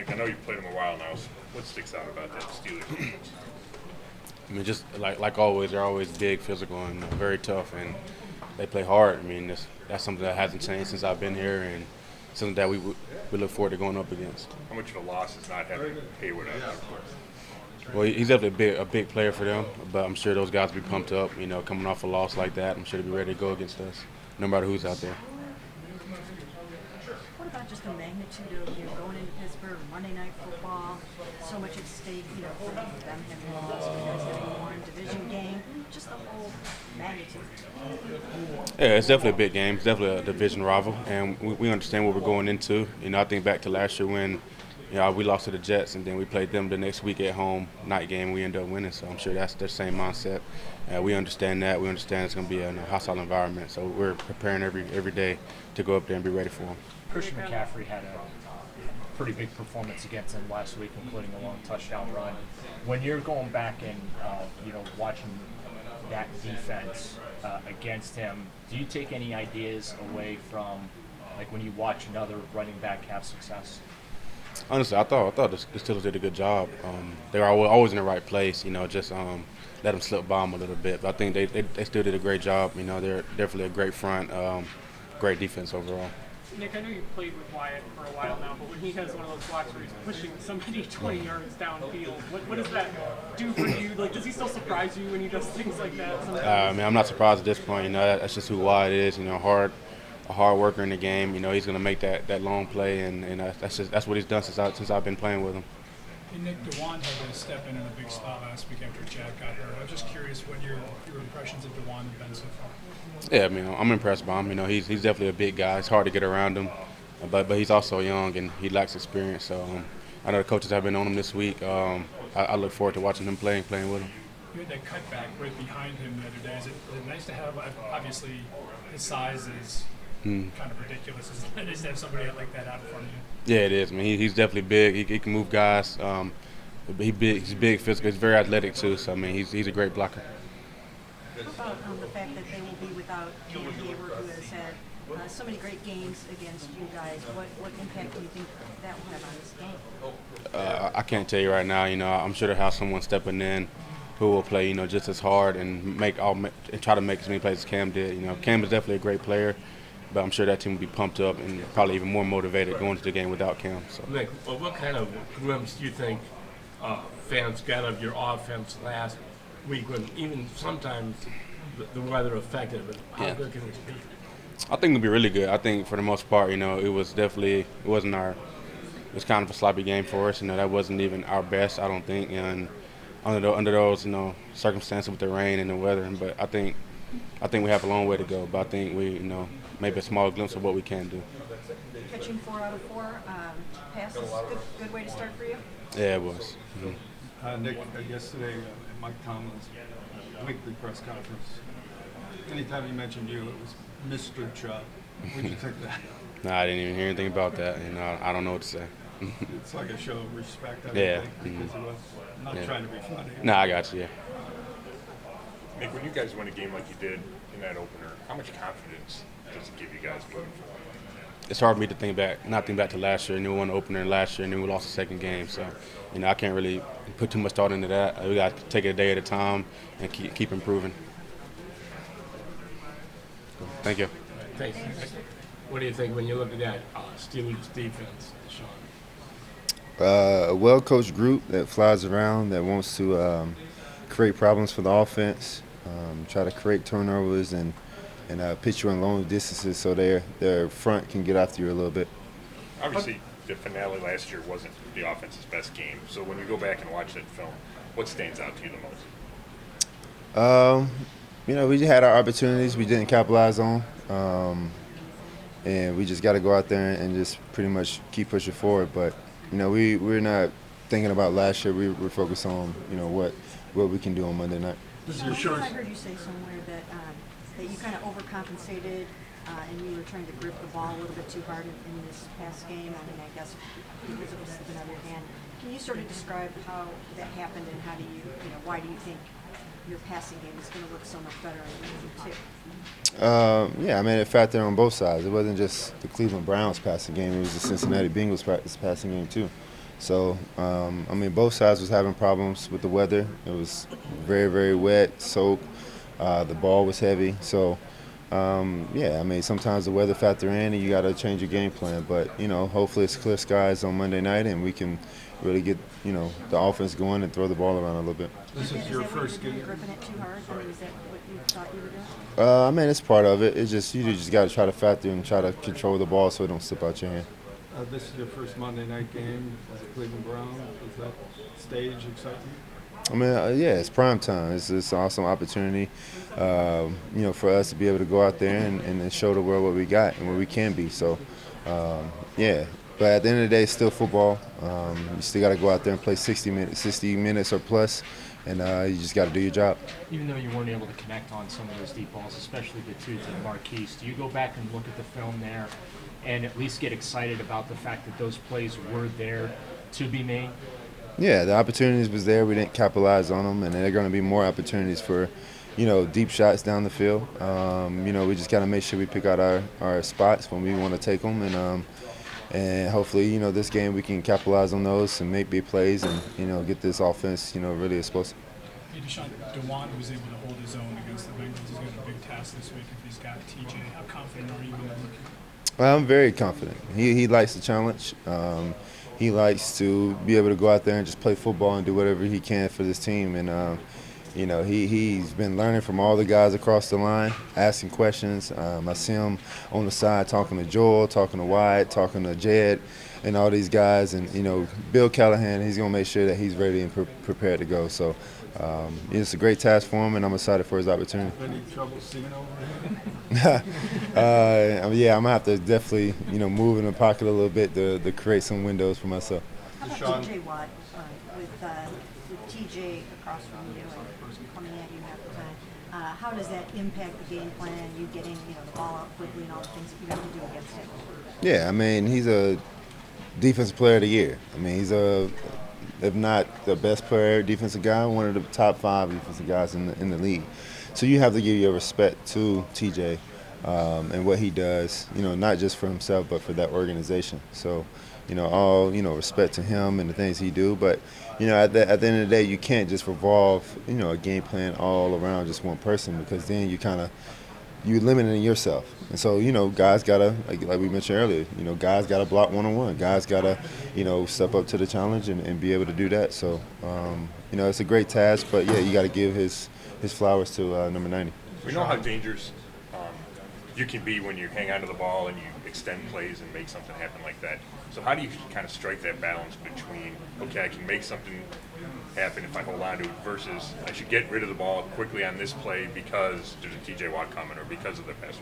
Nick, I know you've played them a while now. So what sticks out about that Steelers defense? I mean, just like always, they're always big, physical, and very tough, and they play hard. I mean, that's something that hasn't changed since I've been here, and something that we look forward to going up against. How much of a loss is not having Hayward out there? Well, he's definitely a big player for them, but I'm sure those guys will be pumped up. Coming off a loss like that, I'm sure they'll be ready to go against us, no matter who's out there. What about just the magnitude of going into Pittsburgh, Monday Night Football, so much at stake, for them having lost, you guys having won, division game, just the whole magnitude. Yeah, it's definitely a big game. It's definitely a division rival, and we understand what we're going into. I think back to last year when we lost to the Jets, and then we played them the next week at home, night game. We ended up winning, so I'm sure that's their same mindset. We understand that. We understand it's going to be a hostile environment, so we're preparing every day to go up there and be ready for them. Christian McCaffrey had a pretty big performance against him last week, including a long touchdown run. When you're going back and watching that defense against him, do you take any ideas away from like when you watch another running back have success? Honestly, I thought the Steelers did a good job. They were always in the right place. Just let them slip by them a little bit. But I think they still did a great job. They're definitely a great front, great defense overall. Nick, I know you've played with Wyatt for a while now, but when he has one of those blocks where he's pushing somebody 20 yards downfield, what does that do for you? Like, does he still surprise you when he does things like that sometimes? I'm not surprised at this point. That's just who Wyatt is. A hard worker in the game. He's going to make that long play, and that's what he's done since I've been playing with him. Hey Nick, DeJuan had to step in a big spot last week after Jack got hurt. I was just curious what your impressions of DeJuan have been so far. Yeah, I'm impressed by him. He's definitely a big guy. It's hard to get around him, but he's also young and he lacks experience. So I know the coaches have been on him this week. I look forward to watching him playing with him. You had that cutback right behind him the other day. Is it nice to have? Obviously, his size is kind of ridiculous. Is it nice to have somebody like that out in front of you? Yeah, it is. He's definitely big. He can move guys. He's big, physical. He's very athletic too. So he's a great blocker. How about the fact that they will be without Cam Hayward, who has had so many great games against you guys? What impact do you think that will have on this game? I can't tell you right now. I'm sure they'll have someone stepping in who will play, just as hard and try to make as many plays as Cam did. Cam is definitely a great player, but I'm sure that team will be pumped up and probably even more motivated going into the game without Cam. So. Nick, what kind of glimpse do you think fans got of your offense last week when even sometimes the weather affected it? How good can it be? I think it'll be really good. I think for the most part, it was kind of a sloppy game for us. That wasn't even our best, I don't think. And under those, circumstances with the rain and the weather, but I think we have a long way to go. But I think we, maybe a small glimpse of what we can do. Catching 4 out of 4 passes, good way to start for you? Yeah, it was. Mm-hmm. Nick, yesterday at Mike Tomlin's weekly press conference, anytime he mentioned you, it was Mr. Chubb. What did you think of that? No, I didn't even hear anything about that. I don't know what to say. It's like a show of respect, I yeah. think, because he was not trying to be funny. No, I got you, yeah. Nick, when you guys win a game like you did in that opener, how much confidence does it give you guys moving forward? It's hard for me to not think back to last year. We won the opener last year, and then we lost the second game. So, I can't really put too much thought into that. We got to take it a day at a time and keep improving. Thank you. Thanks. What do you think when you look at that Steelers defense, Deshaun? A well-coached group that flies around, that wants to create problems for the offense, try to create turnovers and pitch you in long distances so their front can get after you a little bit. Obviously, the finale last year wasn't the offense's best game. So when you go back and watch that film, what stands out to you the most? We had our opportunities we didn't capitalize on, and we just got to go out there and just pretty much keep pushing forward. But we're not thinking about last year. We're focused on what we can do on Monday night. I heard you say somewhere that you kind of overcompensated and you were trying to grip the ball a little bit too hard in this past game. I guess because it was slipping out of your hand. Can you sort of describe how that happened and how do you why do you think your passing game is going to look so much better in year 2? It factored on both sides. It wasn't just the Cleveland Browns passing game. It was the Cincinnati Bengals passing game too. So, I mean, both sides was having problems with the weather. It was very, very wet, soaked. The ball was heavy. So, yeah, I mean, sometimes the weather factor in and you got to change your game plan. But, hopefully it's clear skies on Monday night and we can really get, the offense going and throw the ball around a little bit. This is your first game. Gripping it too hard? I mean, is that what you thought you were doing? I mean, it's part of it. It's just you just got to try to factor and try to control the ball so it don't slip out your hand. This is your first Monday night game as a Cleveland Brown. Does that stage excite you? I mean, yeah, it's prime time. It's an awesome opportunity, for us to be able to go out there and show the world what we got and what we can be. So, yeah. But at the end of the day, it's still football. You still got to go out there and play 60 minutes or plus, and you just got to do your job. Even though you weren't able to connect on some of those deep balls, especially the two to Marquise, do you go back and look at the film there and at least get excited about the fact that those plays were there to be made? Yeah, the opportunities was there. We didn't capitalize on them, and there are going to be more opportunities for, deep shots down the field. We just got to make sure we pick out our spots when we want to take them, and hopefully, this game we can capitalize on those and make big plays and, get this offense, really explosive. Hey, Deshaun, DeWan was able to hold his own against the Bengals. He's got a big task this week if he's got TJ. How confident are you in that rookie? I'm very confident. He likes the challenge. He likes to be able to go out there and just play football and do whatever he can for this team. And, he's been learning from all the guys across the line, asking questions. I see him on the side talking to Joel, talking to Wyatt, talking to Jed, and all these guys. And, Bill Callahan, he's going to make sure that he's ready and prepared to go. So it's a great task for him, and I'm excited for his opportunity. Any trouble seeing over Yeah, I'm going to have to definitely, move in the pocket a little bit to create some windows for myself. How about TJ Watt with TJ across from you and coming at you half the time? How does that impact the game plan, you getting the ball out quickly and all the things that you have to do against him? Yeah, I mean, he's a defensive player of the year. I mean, he's if not the best player, defensive guy, one of the top 5 defensive guys in the league. So you have to give your respect to TJ and what he does, not just for himself but for that organization. So, all respect to him and the things he do. But at the end of the day, you can't just revolve a game plan all around just one person, because then you're limiting yourself. And so, guys gotta, like we mentioned earlier, guys gotta block one-on-one. Guys gotta, step up to the challenge and be able to do that. So, it's a great task, but yeah, you gotta give his flowers to number 90. We know how dangerous you can be when you hang onto the ball and you extend plays and make something happen like that. So how do you kind of strike that balance between, okay, I can make something happen if I hold on to it, versus I should get rid of the ball quickly on this play because there's a TJ Watt coming or because of the pass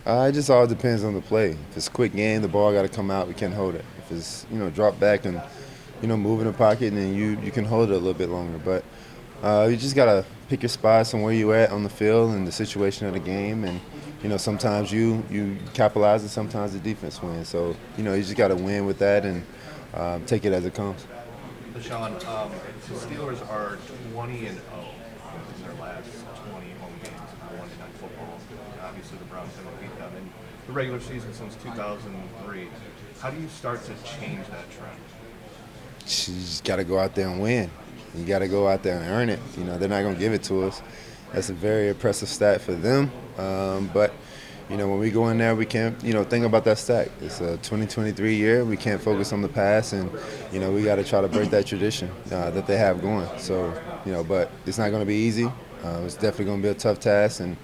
rush? It just all depends on the play. If it's a quick game, the ball got to come out. We can't hold it. If it's drop back and move in the pocket, then you can hold it a little bit longer. But you just got to pick your spots on where you at on the field and the situation of the game. And sometimes you capitalize and sometimes the defense wins. So you just got to win with that and take it as it comes. Deshaun, the Steelers are 20-0 in their last 20 home games of Monday Night Football. Obviously, the Browns haven't beat them in the regular season since 2003. How do you start to change that trend? You just got to go out there and win. You got to go out there and earn it. They're not going to give it to us. That's a very impressive stat for them. But when we go in there, we can't, think about that stat. It's a 2023 year. We can't focus on the past, and, we got to try to break that tradition that they have going. So, but it's not going to be easy. It's definitely going to be a tough task, and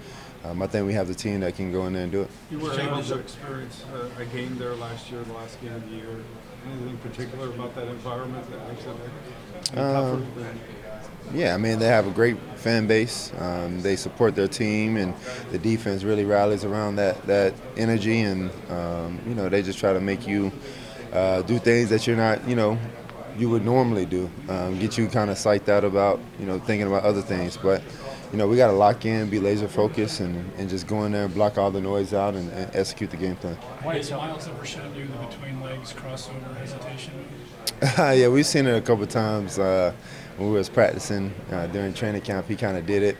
I think we have the team that can go in there and do it. You were able to experience a game there last year, the last game of the year. Anything particular about that environment that makes it tougher than? Yeah, I mean, they have a great fan base. They support their team, and the defense really rallies around that energy. And, they just try to make you do things that you're not, you would normally do. Get you kind of psyched out about, thinking about other things. But, we got to lock in, be laser focused, and just go in there and block all the noise out and execute the game plan. Has Miles ever shown you the between legs crossover hesitation? Yeah, we've seen it a couple of times. when we was practicing during training camp, he kind of did it,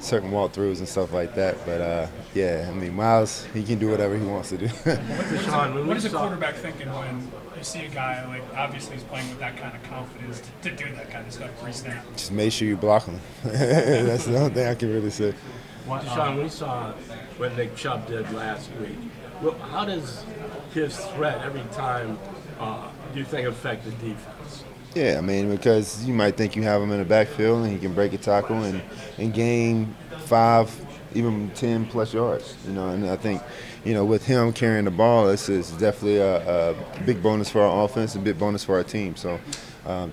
certain walkthroughs and stuff like that. But yeah, I mean, Miles, he can do whatever he wants to do. Deshaun, What is a quarterback thinking when you see a guy like obviously he's playing with that kind of confidence to do that kind of stuff pre-snap? Just make sure you block him. That's the only thing I can really say. Deshaun, we saw what Nick Chubb did last week. Well, how does his threat every time do you think affect the defense? Yeah, I mean, because you might think you have him in the backfield and he can break a tackle and gain 5, even 10 plus yards. And I think, with him carrying the ball, it's definitely a big bonus for our offense, a big bonus for our team. So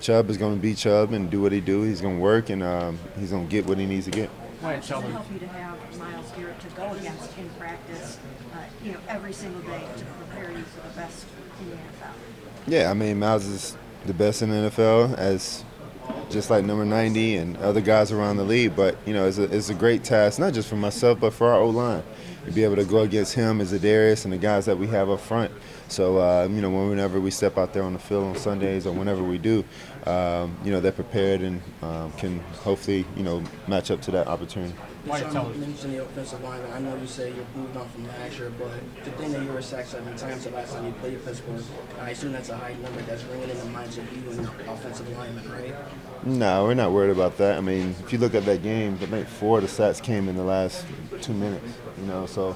Chubb is going to be Chubb and do what he do. He's going to work and he's going to get what he needs to get. Why does it help you to have Miles Garrett to go against in practice, every single day to prepare you for the best in the NFL? Yeah, I mean, Miles is the best in the NFL, as just like number 90 and other guys around the league. But it's a great task, not just for myself, but for our O-line, to be able to go against him, as Darius, and the guys that we have up front. So whenever we step out there on the field on Sundays or whenever we do, they're prepared and can hopefully match up to that opportunity. Deshaun mentioned the offensive line. I know you say you're moved on from last year, but the thing that you were sacked 7 times the last time you played Pittsburgh, I assume that's a high number that's ringing in the minds of you and offensive linemen, right? No, we're not worried about that. I mean, if you look at that game, I think 4 of the sacks came in the last 2 minutes, so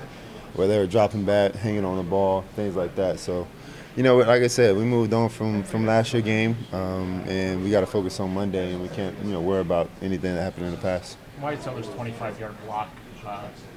where they were dropping back, hanging on the ball, things like that. So, like I said, we moved on from last year's game, and we got to focus on Monday, and we can't, worry about anything that happened in the past. Wyatt Teller's 25-yard block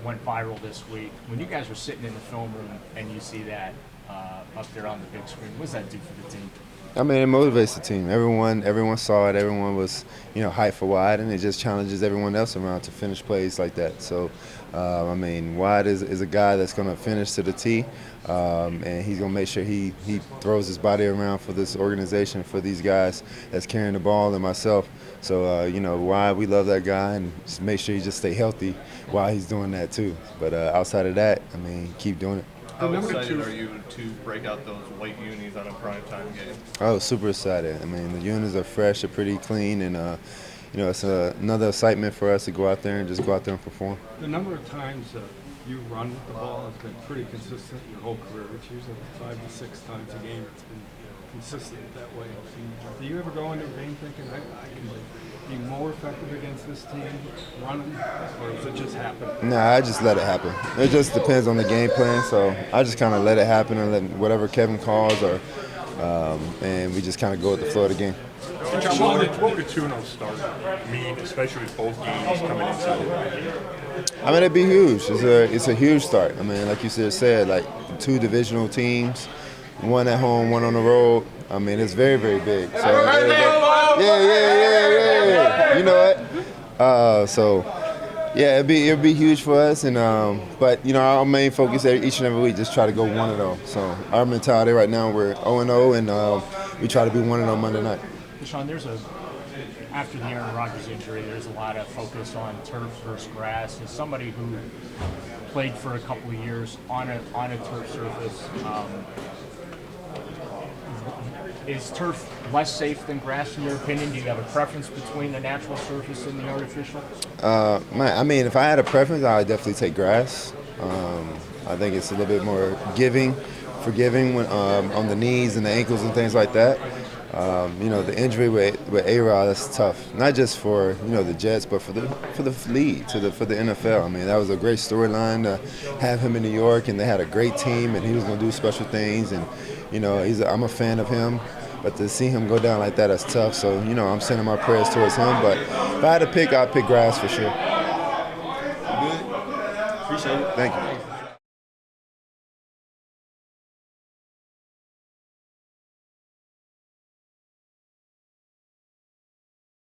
went viral this week. When you guys were sitting in the film room and you see that up there on the big screen, what does that do for the team? I mean, it motivates the team. Everyone saw it. Everyone was, hyped for Wyatt, and it just challenges everyone else around to finish plays like that. So, I mean, Wyatt is a guy that's going to finish to the T, and he's going to make sure he throws his body around for this organization, for these guys that's carrying the ball, and myself. So, Wyatt, we love that guy, and just make sure he just stay healthy while he's doing that too. But outside of that, I mean, keep doing it. How excited are you to break out those white unis on a primetime game? Oh, super excited. I mean, the unis are fresh, they're pretty clean, and it's another excitement for us to go out there and just go out there and perform. The number of times you run with the ball has been pretty consistent your whole career. It's usually 5 to 6 times a game. It's been consistent that way. Do you ever go into a game thinking, I can be more effective against this team running, or does it just happen? Nah, I just let it happen. It just depends on the game plan, so I just kind of let it happen and let whatever Kevin calls, or and we just kind of go with the flow of the game. What would a 2-0 start mean, especially with both games coming inside? I mean, it'd be huge. It's a huge start. I mean, like you said, like 2 divisional teams, 1 at home, 1 on the road. I mean, it's very, very big. So, yeah. You know what? So, yeah, it'd be huge for us. And but our main focus each and every week just try to go 1-0. So our mentality right now, we're 0-0, and we try to be 1-0 Monday night. Deshaun, after the Aaron Rodgers injury, there's a lot of focus on turf versus grass. As somebody who played for a couple of years on a turf surface, is turf less safe than grass in your opinion? Do you have a preference between the natural surface and the artificial? I mean, if I had a preference, I would definitely take grass. I think it's a little bit more forgiving when, on the knees and the ankles and things like that. The injury with A-Rod, that's tough. Not just for the Jets, but for the league, for the NFL. I mean, that was a great storyline to have him in New York, and they had a great team, and he was going to do special things. And I'm a fan of him, but to see him go down like that, that's tough. So I'm sending my prayers towards him. But if I had to pick, I'd pick grass for sure. Good. Appreciate it. Thank you.